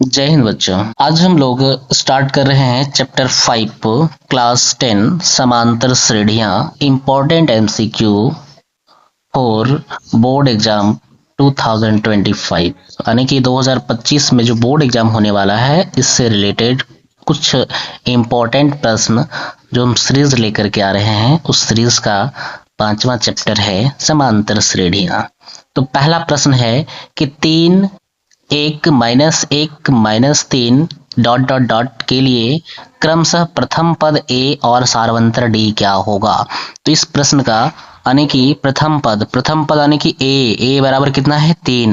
जय हिंद बच्चों। आज हम लोग स्टार्ट कर रहे हैं चैप्टर 5 क्लास 10 समांतर श्रेणियां important MCQ for board exam 2025 यानी कि 2025 में जो बोर्ड एग्जाम होने वाला है इससे रिलेटेड कुछ इम्पोर्टेंट प्रश्न जो हम सीरीज लेकर के आ रहे हैं। उस सीरीज का 5वां चैप्टर है समांतर श्रेणियां। तो पहला प्रश्न है कि 3 1 -1 -3 डॉट डॉट डॉट के लिए क्रमशः प्रथम पद ए और सारवंतर डी क्या होगा। तो इस प्रश्न का यानी कि प्रथम पद यानी कि ए बराबर कितना है 3,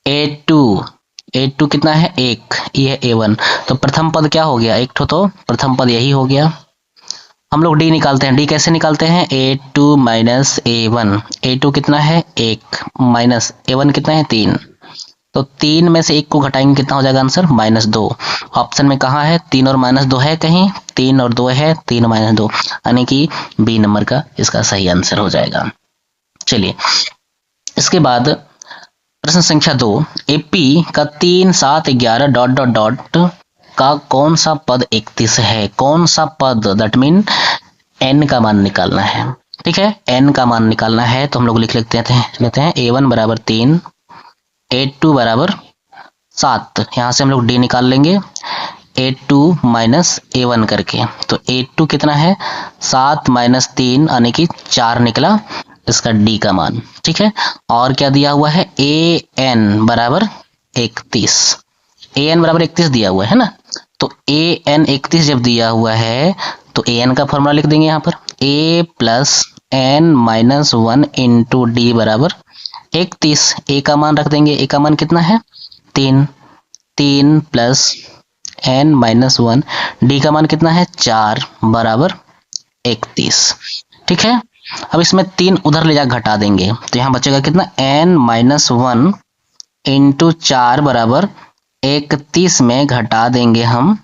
ए टू कितना है 1, ये है A1। तो प्रथम पद क्या हो गया, एक तो प्रथम पद यही हो गया। हम लोग डी निकालते हैं। डी कैसे निकालते हैं, A2 माइनस A1। A2 कितना है 1 माइनस A1 कितना है 3। तो 3 में से 1 को घटाएंगे कितना हो जाएगा आंसर -2। ऑप्शन में कहाँ है 3 और -2 है, कहीं 3 और 2 है, 3 -2 यानी कि बी नंबर का इसका सही आंसर हो जाएगा। चलिए इसके बाद प्रश्न संख्या 2, एपी का 3 7 11 डॉट डॉट डॉट का कौन सा पद 31 है। कौन सा पद, दैट मीन एन का मान निकालना है। ठीक है, एन का मान निकालना है तो हम लोग लिख लेते हैं A1 बराबर 3, A2 बराबर 7। यहाँ से हम लोग डी निकाल लेंगे A2 माइनस A1 करके। तो A2 कितना है 7 माइनस 3 यानी कि 4 निकला इसका डी का मान। ठीक है, और क्या दिया हुआ है AN बराबर 31। AN बराबर 31 दिया हुआ है ना। तो AN 31 जब दिया हुआ है तो AN का फॉर्मूला लिख देंगे यहाँ पर A plus N minus 1 into D बराबर 31। ए का मान रख देंगे, ए का मान कितना है 3 प्लस N माइनस 1, डी का मान कितना है 4 बराबर 31। ठीक है, अब इसमें 3 उधर ले जा घटा देंगे तो यहाँ बचेगा कितना N माइनस 1 इंटू 4 बराबर 31 में घटा देंगे हम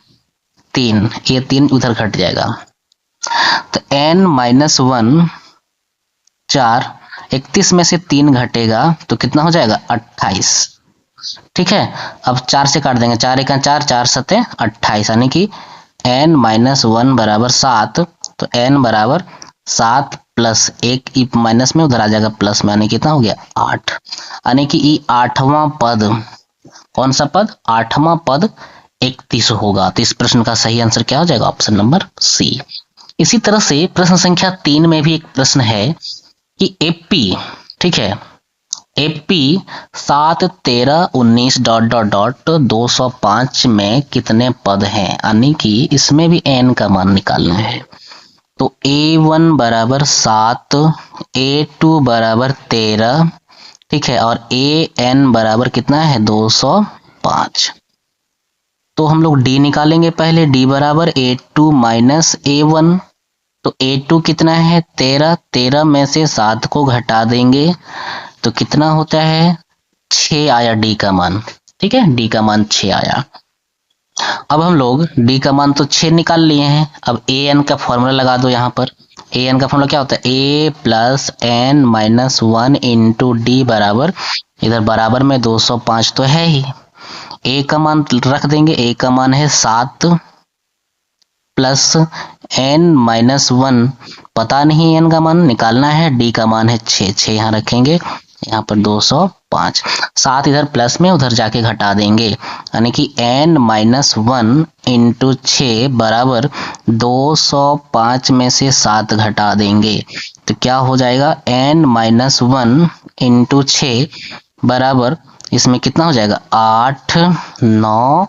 3, ये 3 उधर घट जाएगा। तो N माइनस 1 4, 31 में से 3 घटेगा तो कितना हो जाएगा 28। ठीक है, अब 4 से काट देंगे, 4 1 4, 4 7 28 यानी कि N माइनस 1 बराबर 7। तो N बराबर 7 प्लस 1 माइनस में उधर आ जाएगा प्लस में, यानी कितना हो गया 8। यानी कि ये 8वां पद, कौन सा पद 8वां पद 31 होगा। तो इस प्रश्न का सही आंसर क्या हो जाएगा, ऑप्शन नंबर सी। इसी तरह से प्रश्न संख्या 3 में भी एक प्रश्न है कि एपी, ठीक है, एपी 7 13 19 डॉट डॉट डॉट 205 में कितने पद हैं, यानी कि इसमें भी एन का मान निकालना है। तो A1 बराबर 7, A2 बराबर 13, ठीक है, और AN बराबर कितना है 205। तो हम लोग डी निकालेंगे पहले, डी बराबर A2 माइनस A1। तो A2 कितना है 13, 13 में से 7 को घटा देंगे तो कितना होता है 6 आया डी का मान। ठीक है, डी का मान 6 आया। अब हम लोग डी का मान तो 6 निकाल लिए हैं, अब AN का फॉर्मूला लगा दो। यहाँ पर AN का फॉर्मूला क्या होता है A plus N minus 1 into D बराबर, इधर बराबर में 205 तो है ही, A का मान रख देंगे, A का मान है 7 प्लस N माइनस 1, पता नहीं N का मान निकालना है, D का मान है 6 यहाँ रखेंगे, यहाँ पर 205। 7 इधर प्लस में उधर जाके घटा देंगे यानी कि N माइनस 1 इंटू 6 बराबर 205 में से 7 घटा देंगे तो क्या हो जाएगा N माइनस 1 इंटू 6 बराबर, इसमें कितना हो जाएगा 8 9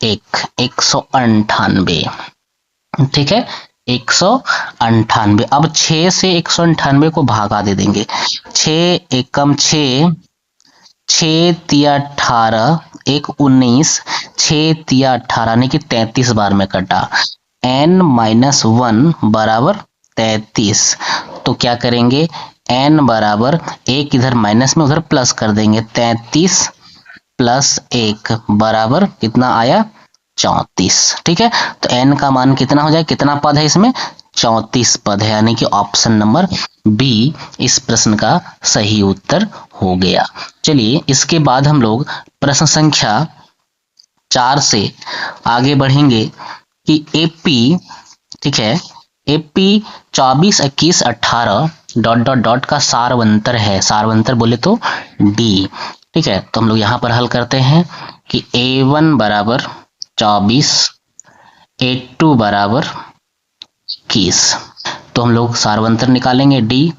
1 198। ठीक है, 198। अब 6 से 198 को भागा दे देंगे, 6 एकम 6, 6 तिया 18, 1 19, 6 तिया 18 यानी कि 33 बार में कटा। N माइनस 1 बराबर 33। तो क्या करेंगे N बराबर 1 इधर माइनस में उधर प्लस कर देंगे, 33 प्लस 1 बराबर कितना आया 34। ठीक है, तो N का मान कितना हो जाए, कितना पद है इसमें 34 पद है, यानी कि ऑप्शन नंबर बी इस प्रश्न का सही उत्तर हो गया। चलिए इसके बाद हम लोग प्रश्न संख्या 4 से आगे बढ़ेंगे कि एपी, ठीक है, एपी 24, 21, 18 डॉट डॉट डॉट का सारवंतर है। सारवंतर बोले तो डी। ठीक है, तो हम लोग यहाँ पर हल करते हैं कि A1 बराबर 24, A2 बराबर 21। तो हम लोग सारवंतर निकालेंगे डी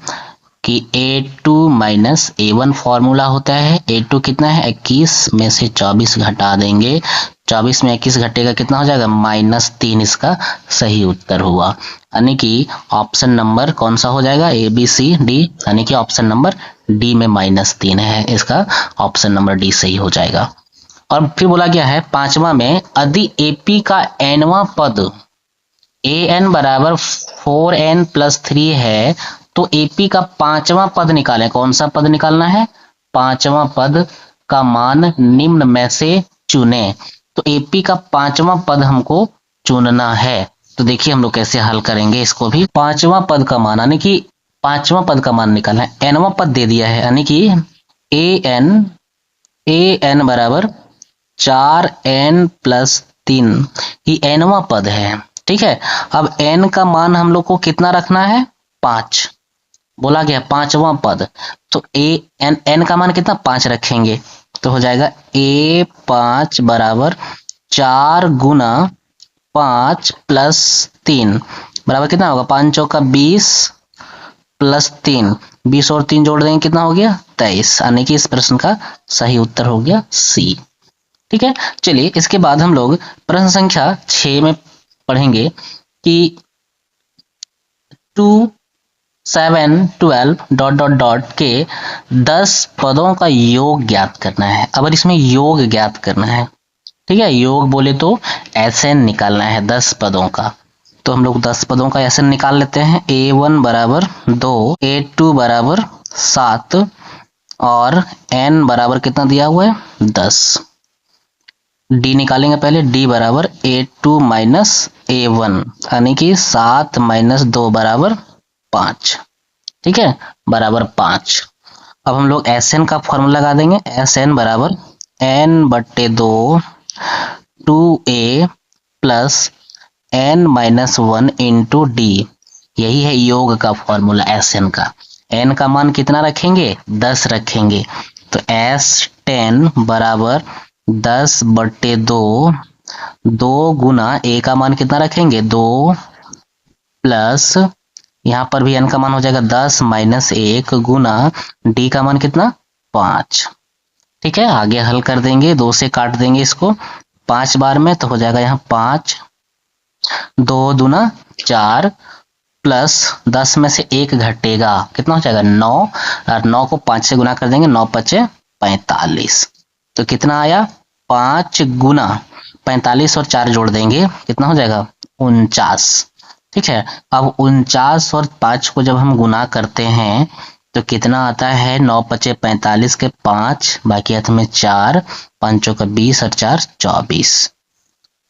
कि A2 माइनस A1 फॉर्मूला होता है। A2 कितना है 21 में से 24 घटा देंगे, 24 में 21 घटेगा कितना हो जाएगा -3। इसका सही उत्तर हुआ, यानी कि ऑप्शन नंबर कौन सा हो जाएगा ABCD, यानी कि ऑप्शन नंबर डी में -3 है। इसका ऑप्शन नंबर डी सही हो जाएगा। और फिर बोला गया है 5वां में यदि AP का nवां पद AN बराबर 4N + 3 है तो AP का 5वां पद निकालें। कौन सा पद निकालना है? 5वां पद का मान निम्न में से चुने। तो AP का 5वां पद हमको चुनना है। तो देखिए हम लोग कैसे हल करेंगे इसको भी। 5वां पद का मान, यानी कि 5वां पद का मान निकालना है। nवां पद दे दिया है, यानी कि AN बराबर 4N + 3, ये nवां पद है। ठीक है, अब n का मान हम लोग को कितना रखना है? 5 बोला गया, 5वां पद। तो n का मान कितना? 5 रखेंगे तो हो जाएगा A5 बराबर 4 गुना 5 + 3 बराबर कितना होगा? 5 चौका 20 + 3, 20 और 3 जोड़ देंगे कितना हो गया? 23, यानी कि इस प्रश्न का सही उत्तर हो गया सी। ठीक है, चलिए इसके बाद हम लोग प्रश्न संख्या 6 में पढ़ेंगे कि 2, 7, 12 डॉट डॉट डॉट के 10 पदों का योग ज्ञात करना है। अब इसमें योग ज्ञात करना है, ठीक है, योग बोले तो SN निकालना है 10 पदों का। तो हम लोग 10 पदों का SN निकाल लेते हैं। A1 बराबर 2, A2 बराबर 7 और N बराबर कितना दिया हुआ है? 10। डी निकालेंगे पहले। डी बराबर A2 माइनस A1, यानी कि 7 - 2 बराबर 5। ठीक है, बराबर 5। अब हम लोग SN का फॉर्मूला लगा देंगे। SN बराबर N/2 2A + N - 1 × D। यही है योग का फॉर्मूला SN का। N का मान कितना रखेंगे? 10 रखेंगे। तो S10 बराबर 10/2, 2 गुना A का मान कितना रखेंगे? 2 प्लस यहाँ पर भी N का मान हो जाएगा 10 - 1 गुना D का मान कितना? 5। ठीक है, आगे हल कर देंगे, 2 से काट देंगे इसको 5 बार में, तो हो जाएगा यहाँ 5, 2 दूना 4 प्लस 10 में से 1 घटेगा कितना हो जाएगा? 9, और 9 को 5 से गुना कर देंगे, 9 × 5 = 45। तो कितना आया? 5 गुना 45 और 4 जोड़ देंगे कितना हो जाएगा? 49। ठीक है, अब 49 और 5 को जब हम गुना करते हैं तो कितना आता है? 9 × 5 = 45 के 5, बाकी हाथ में 4, 5 का 20 और 4 24,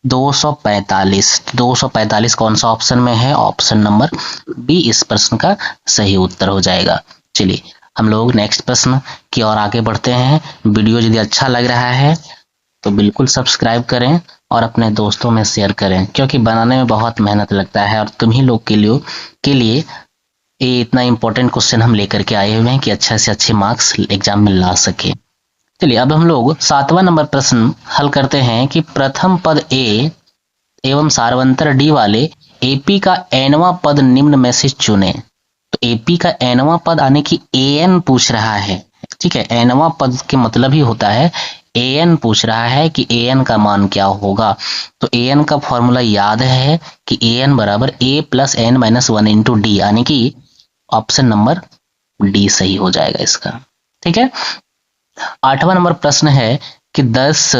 245। 245 कौन सा ऑप्शन में है? ऑप्शन नंबर बी इस प्रश्न का सही उत्तर हो जाएगा। चलिए हम लोग नेक्स्ट प्रश्न की ओर आगे बढ़ते हैं। वीडियो यदि अच्छा लग रहा है तो बिल्कुल सब्सक्राइब करें और अपने दोस्तों में शेयर करें, क्योंकि बनाने में बहुत मेहनत लगता है और तुम ही लोग के लिए ये इतना इम्पोर्टेंट क्वेश्चन हम लेकर के आए हुए हैं कि अच्छे से अच्छे मार्क्स एग्जाम में ला सके। चलिए अब हम लोग 7वां नंबर प्रश्न हल करते हैं कि प्रथम पद A एवं सारवंतर D वाले AP का nवां पद निम्न में से चुने। तो AP का nवां पद आने की AN पूछ रहा है। ठीक है, nवां पद के मतलब ही होता है AN पूछ रहा है कि AN का मान क्या होगा। तो AN का फॉर्मूला याद है कि AN बराबर A + N - 1 × D, यानी कि ऑप्शन नंबर डी सही हो जाएगा इसका। ठीक है, 8वां नंबर प्रश्न है कि 10,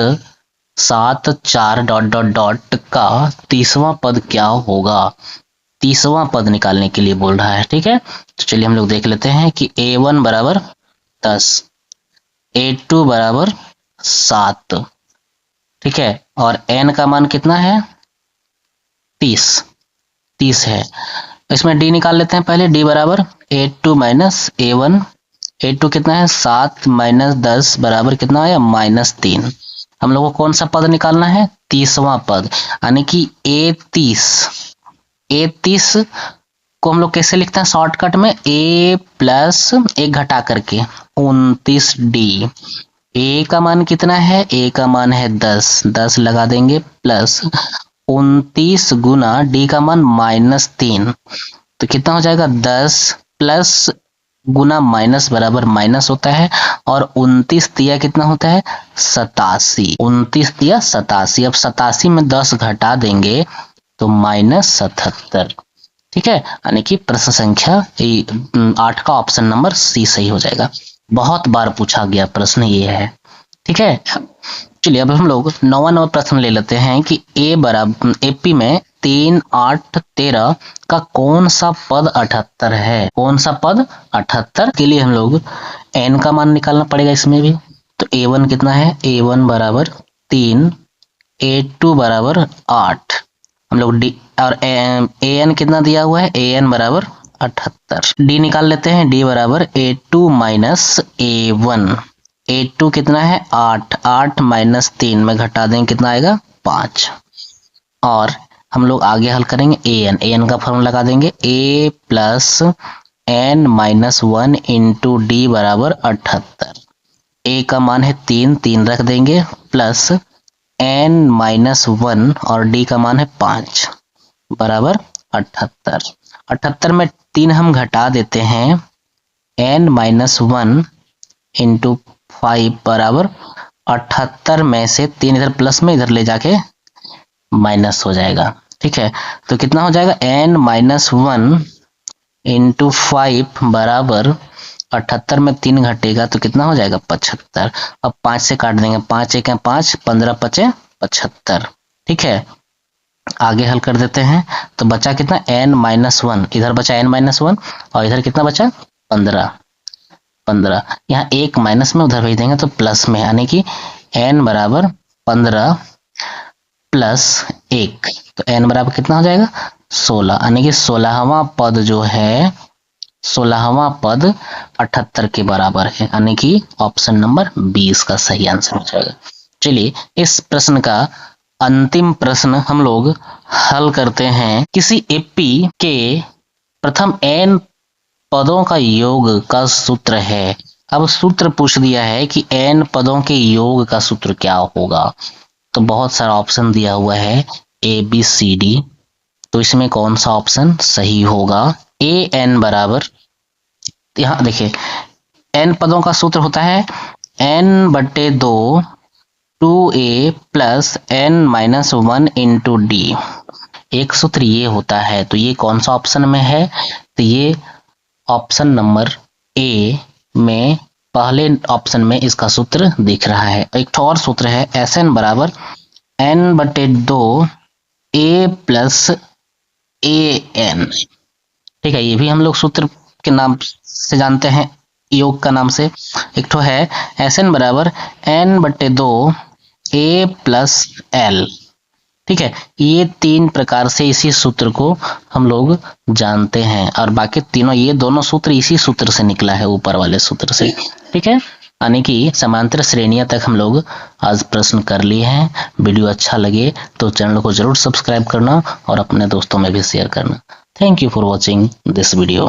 7, 4 डॉट डॉट डॉट का 30वां पद क्या होगा? 30वां पद निकालने के लिए बोल रहा है। ठीक है, तो चलिए हम लोग देख लेते हैं कि A1 बराबर 10, A2 बराबर 7। ठीक है, और N का मान कितना है? 30 है। इसमें D निकाल लेते हैं पहले। D बराबर A2 - A1। A2 कितना है? 7 - 10 बराबर कितना आया? -3। हम लोग को कौन सा पद निकालना है? 30वां पद, यानी कि A30 को हम लोग कैसे लिखते हैं शॉर्टकट में? A प्लस एक घटा करके 29D। A का मान कितना है? A का मान है 10 लगा देंगे प्लस 29 गुना D का मान -3, तो कितना हो जाएगा? 10 प्लस गुना माइनस बराबर माइनस होता है, और 29 दिया कितना होता है? 87। 29 दिया 87। अब 87 में 10 घटा देंगे तो -77। ठीक है, यानी कि प्रश्न संख्या 8 का ऑप्शन नंबर सी सही हो जाएगा। बहुत बार पूछा गया प्रश्न ये है। ठीक है, चलिए अब हम लोग 9वां प्रश्न ले लेते हैं कि AP में 3, 8, 13 का कौन सा पद 78 है? कौन सा पद 78 के लिए हम लोग n का मान निकालना पड़ेगा इसमें भी। तो A1 कितना है? A1 बराबर 3, A2 बराबर 8, हम लोग D और AN कितना दिया हुआ है? AN बराबर 78। D निकाल लेते हैं, D बराबर A2 माइनस A1। A2 कितना है? 8 माइनस 3 में घटा देंगे कितना आएगा? 5। और हम लोग आगे हल करेंगे AN का फॉर्मूला लगा देंगे A plus N minus 1 into D बराबर 78। A का मान है 3 रख देंगे प्लस N माइनस 1 और D का मान है 5 बराबर 78। 78 में 3 हम घटा देते हैं, N माइनस 1 इंटू 5 बराबर 78 में से 3 इधर प्लस में इधर ले जाके माइनस हो जाएगा। ठीक है, तो कितना हो जाएगा? N माइनस 1 इंटू 5 बराबर 78 में 3 घटेगा तो कितना हो जाएगा? 75। अब 5 से काट देंगे, 5 एक 5, 15 पचे 75। ठीक है, आगे हल कर देते हैं तो बचा कितना? N माइनस 1, इधर बचा N माइनस 1 और इधर कितना बचा? 15। यहाँ एक माइनस में उधर भेज देंगे तो प्लस में, यानी कि N बराबर 15 प्लस 1, तो N बराबर कितना हो जाएगा? 16, यानी कि 16वां पद जो है 16वां पद 78 के बराबर है, यानी कि ऑप्शन नंबर 20 का सही आंसर हो जाएगा। चलिए इस प्रश्न का अंतिम प्रश्न हम लोग हल करते हैं। किसी AP के प्रथम n पदों का योग का सूत्र है। अब सूत्र पूछ दिया है कि n पदों के योग का सूत्र क्या होगा, तो बहुत सारा ऑप्शन दिया हुआ है ABCD, तो इसमें कौन सा ऑप्शन सही होगा? AN बराबर, यहाँ देखिए n पदों का सूत्र होता है n/2 2A plus n minus 1 into D। एक सूत्र ये होता है, तो ये कौन सा ऑप्शन में है? तो ये ऑप्शन नंबर A में पहले ऑप्शन में इसका सूत्र दिख रहा है। एक और सूत्र है SN बराबर n/2 A प्लस AN। ठीक है, ये भी हम लोग सूत्र के नाम से जानते हैं, योग का नाम से। एक तो है SN बराबर n/2 A प्लस L। ठीक है, ये 3 प्रकार से इसी सूत्र को हम लोग जानते हैं, और बाकी तीनों ये दोनों सूत्र इसी सूत्र से निकला है, ऊपर वाले सूत्र से। ठीक है, यानी कि समांतर श्रेणियां तक हम लोग आज प्रश्न कर लिए हैं। वीडियो अच्छा लगे तो चैनल को जरूर सब्सक्राइब करना और अपने दोस्तों में भी शेयर करना। Thank you for watching this video.